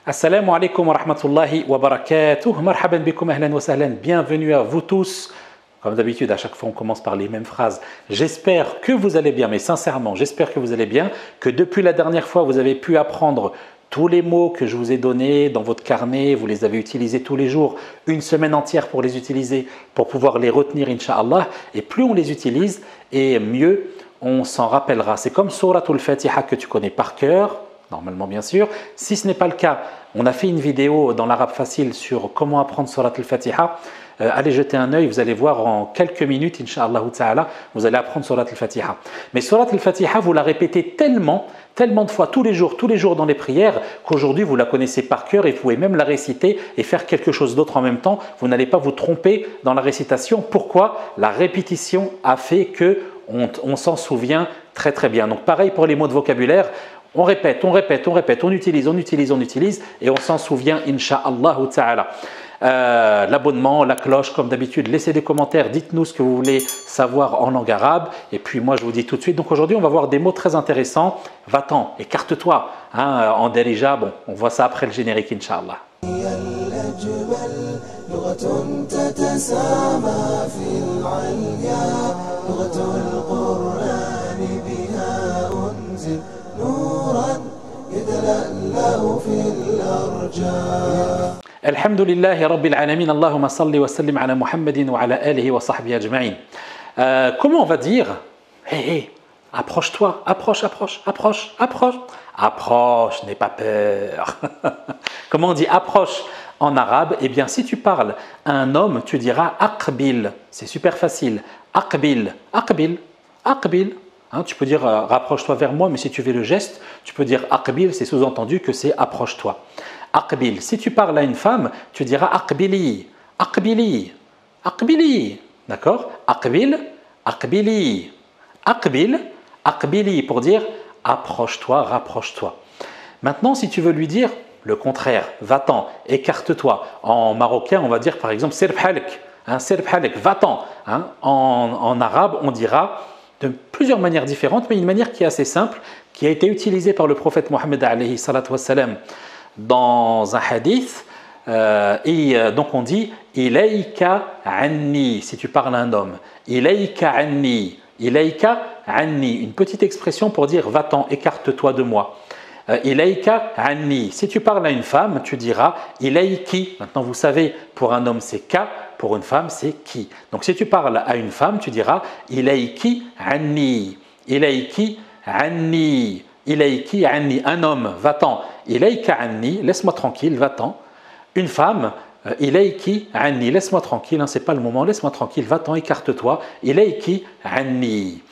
Assalamu alaikum wa rahmatullahi wa barakatuh. Marhaban bikoum, ahlan wa sahlan. Bienvenue à vous tous. Comme d'habitude, à chaque fois, on commence par les mêmes phrases. J'espère que vous allez bien, mais sincèrement, j'espère que vous allez bien, que depuis la dernière fois, vous avez pu apprendre tous les mots que je vous ai donnés dans votre carnet. Vous les avez utilisés tous les jours, une semaine entière pour les utiliser, pour pouvoir les retenir, Inch'Allah. Et plus on les utilise, et mieux on s'en rappellera. C'est comme Suratul Fatiha que tu connais par cœur. Normalement, bien sûr. Si ce n'est pas le cas, on a fait une vidéo dans l'arabe facile sur comment apprendre Surat al-Fatiha. Allez jeter un œil, vous allez voir en quelques minutes, Inch'Allah ta'ala, vous allez apprendre Surat al-Fatiha. Mais Surat al-Fatiha, vous la répétez tellement de fois, tous les jours dans les prières, qu'aujourd'hui vous la connaissez par cœur et vous pouvez même la réciter et faire quelque chose d'autre en même temps. Vous n'allez pas vous tromper dans la récitation. Pourquoi? La répétition a fait que on s'en souvient très bien. Donc pareil pour les mots de vocabulaire. On répète, on utilise et on s'en souvient, Inch'Allah ta'ala. L'abonnement, la cloche, comme d'habitude, laissez des commentaires, dites-nous ce que vous voulez savoir en langue arabe. Et puis moi, je vous dis tout de suite. Donc aujourd'hui, on va voir des mots très intéressants. Va-t'en, écarte-toi. En dérija, bon, on voit ça après le générique, Inch'Allah. Alhamdulillahi Rabbil Alamin, Allahumma salli wa sallim ala Muhammadin wa ala alihi wa sahbihi ajma'in. Comment on va dire? Hé, approche-toi, approche, n'aie pas peur. Comment on dit approche en arabe? Eh bien, si tu parles à un homme, tu diras aqbil. C'est super facile. Aqbil. Tu peux dire rapproche-toi vers moi, mais si tu fais le geste, tu peux dire aqbil, c'est sous-entendu que c'est approche-toi. Aqbil. Si tu parles à une femme, tu diras aqbili. D'accord? Aqbili pour dire approche-toi, rapproche-toi. Maintenant, si tu veux lui dire le contraire, va-t'en, écarte-toi. En marocain, on va dire par exemple sirb halek, va-t'en. En arabe, on dira de plusieurs manières différentes, mais une manière qui est assez simple, qui a été utilisée par le prophète Mohammed alayhi salatu wassalam dans un hadith. Donc on dit ilayka anni, si tu parles à un homme. Ilayka anni, une petite expression pour dire va-t'en, écarte-toi de moi. Ilayka anni, si tu parles à une femme, tu diras ilayki. Maintenant vous savez, pour un homme c'est ka, pour une femme c'est ki. Donc si tu parles à une femme, tu diras ilayki anni, un homme, va-t'en, ilayka anni, laisse-moi tranquille, va-t'en. Une femme, ilayki anni, laisse-moi tranquille, c'est pas le moment, laisse-moi tranquille, va-t'en, écarte-toi, ilayki anni.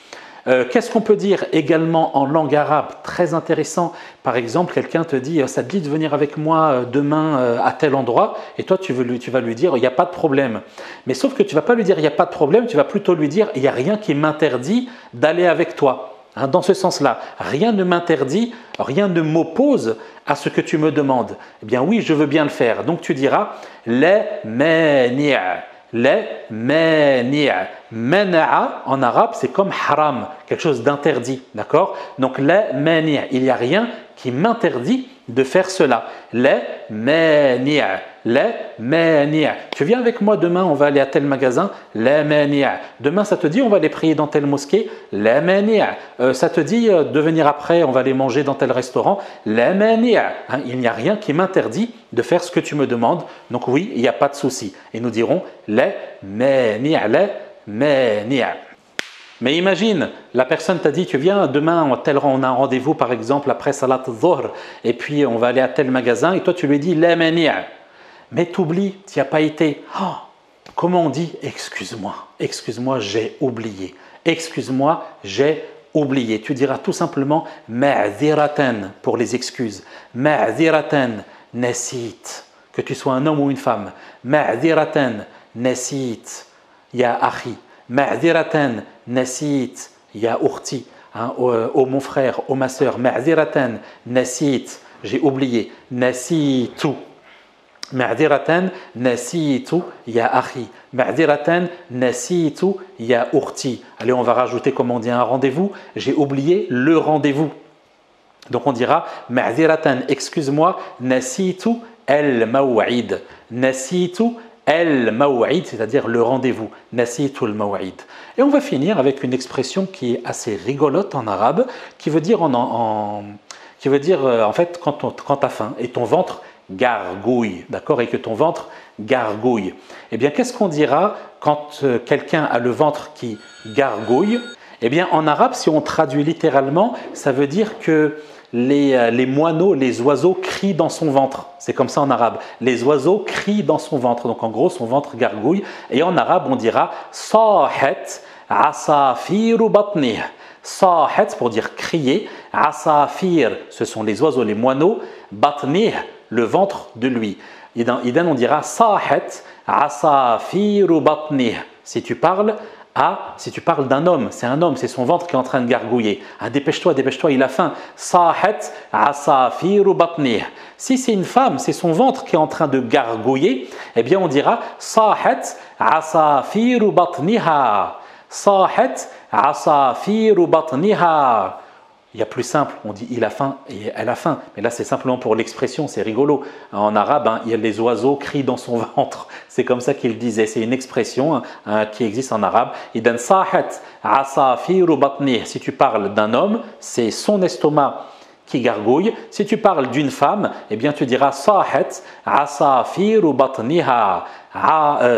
Qu'est-ce qu'on peut dire également en langue arabe? Très intéressant. Par exemple, quelqu'un te dit, ça te dit de venir avec moi demain à tel endroit, et toi tu vas lui dire, il n'y a pas de problème. Mais sauf que tu ne vas pas lui dire, il n'y a pas de problème, tu vas plutôt lui dire, il n'y a rien qui m'interdit d'aller avec toi. Dans ce sens-là, rien ne m'interdit, rien ne m'oppose à ce que tu me demandes. Eh bien oui, je veux bien le faire. Donc tu diras la mani'. Mana'a en arabe, c'est comme haram, quelque chose d'interdit. D'accord? Donc la mani', il n'y a rien qui m'interdit de faire cela. La mani'. Tu viens avec moi demain, on va aller à tel magasin. La mani'. Demain, ça te dit, on va aller prier dans telle mosquée. La mani'. Ça te dit de venir après, on va aller manger dans tel restaurant. La mani'. Il n'y a rien qui m'interdit de faire ce que tu me demandes. Donc oui, il n'y a pas de souci. Et nous dirons la mani'. Mais imagine, la personne t'a dit, tu viens demain, on a un rendez-vous par exemple après Salat al-Dhuhr, et puis on va aller à tel magasin, et toi tu lui dis la mani'. Mais t'oublies, tu n'y as pas été. Comment on dit? Excuse-moi, j'ai oublié. Tu diras tout simplement ma'ziratan pour les excuses. Ma'ziratan nasit. Que tu sois un homme ou une femme. Ma'ziratan nasit. Ya akhi. Ma'ziratan nasit. Ya ukhti. Ô mon frère, ô ma sœur. Ma'ziratan nasit. J'ai oublié. Nasitu. Ma'diratan nasitu ya akhi. Ma'diratan nasitu ya ukhti. Allez, on va rajouter, comme on dit, un rendez-vous. J'ai oublié le rendez-vous. Donc on dira ma'ziratan, excuse-moi, nasitu al-maw'id. Nasitu al-maw'id, c'est-à-dire le rendez-vous. Nasitu al-maw'id. Et on va finir avec une expression qui est assez rigolote en arabe, qui veut dire en fait quand tu as faim et ton ventre gargouille, d'accord, et que ton ventre gargouille. Eh bien, qu'est-ce qu'on dira quand quelqu'un a le ventre qui gargouille? Eh bien, en arabe, si on traduit littéralement, ça veut dire que les moineaux, les oiseaux crient dans son ventre. C'est comme ça en arabe. Les oiseaux crient dans son ventre. Donc, en gros, son ventre gargouille. Et en arabe, on dira « sahet asafiru batnih ». Sahet pour dire crier, asafir, ce sont les oiseaux, les moineaux, batnih, le ventre de lui. Idan, on dira sahet asafiru batnih. Si tu parles d'un homme, c'est son ventre qui est en train de gargouiller. Ah, dépêche-toi, il a faim. Sahet asafiru batnih. Si c'est une femme, c'est son ventre qui est en train de gargouiller, eh bien on dira sahet asafiru batniha. Sahet asafiru batniha. Il y a plus simple, on dit il a faim et elle a faim. Mais là, c'est simplement pour l'expression, c'est rigolo. En arabe, il y a les oiseaux crient dans son ventre. C'est comme ça qu'il disait. C'est une expression qui existe en arabe. Idan sahet asafiru batnih. Si tu parles d'un homme, c'est son estomac qui gargouille. Si tu parles d'une femme, eh bien tu diras sahet asafiru batniha.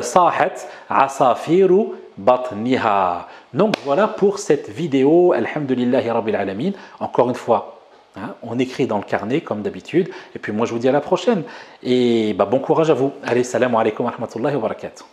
Sahet asafiru batniha. Donc voilà pour cette vidéo. Alhamdulillahi Rabbil Alamin. Encore une fois, on écrit dans le carnet comme d'habitude. Et puis moi je vous dis à la prochaine. Et bon courage à vous. Allez, salam alaikum wa rahmatullahi wa barakatuh.